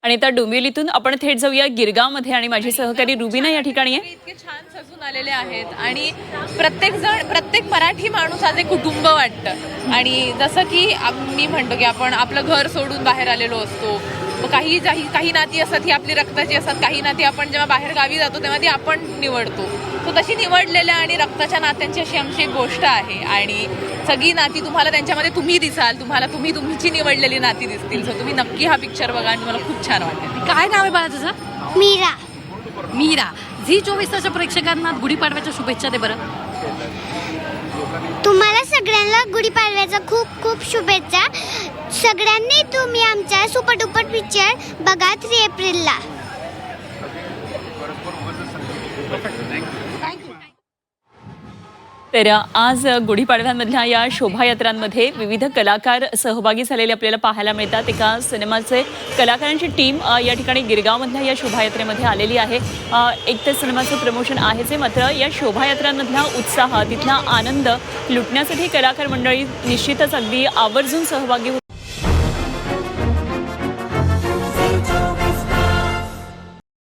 आणि आता डोंबिवलीतून आपण थेट जाऊया गिरगावमध्ये आणि माझी सहकारी रुबीना या ठिकाणी आहे. इतके छान सजून आलेले आहेत आणि प्रत्येक मराठी माणूस आज एक कुटुंब वाटतं. आणि जसं की मी म्हणतो की आपण आपलं घर सोडून बाहेर आलेलो असतो. मग काही नाती असतात ही आपली रक्ताची असतात, काही नाती आपण जेव्हा बाहेर गावी जातो तेव्हा ती आपण निवडतो. सो तशी निवडलेल्या आणि रक्ताच्या नात्यांची अशी आमची एक गोष्ट आहे. आणि सगळी नाती तुम्हाला त्यांच्यामध्ये तुम्ही दिसाल, तुमची निवडलेली नाती दिसतील. सो तुम्ही नक्की हा पिक्चर बघा आणि मला खूप छान वाटेल. काय नाव आहे बाळा तुझं? मीरा. मीरा. झी 24 तासच्या प्रेक्षकांना गुढीपाडव्याच्या शुभेच्छा दे बरं. तुम्हाला सगळ्यांना गुढीपाडव्याच्या खूप खूप शुभेच्छा. सगळ्यांनी तुम्ही आमचा सुपर डुपर पिक्चर बघा 3 एप्रिलला. तर आज गुढीपाडव्यांमधल्या या शोभायात्रांमध्ये विविध कलाकार सहभागी झालेले आपल्याला पाहायला मिळतात. एका सिनेमाचे कलाकारांची टीम या ठिकाणी गिरगावमधल्या या शोभायात्रेमध्ये आलेली आहे. एक तर सिनेमाचं प्रमोशन आहेच आहे, मात्र या शोभायात्रांमधला उत्साह, तिथला आनंद लुटण्यासाठी कलाकार मंडळी निश्चितच अगदी आवर्जून सहभागी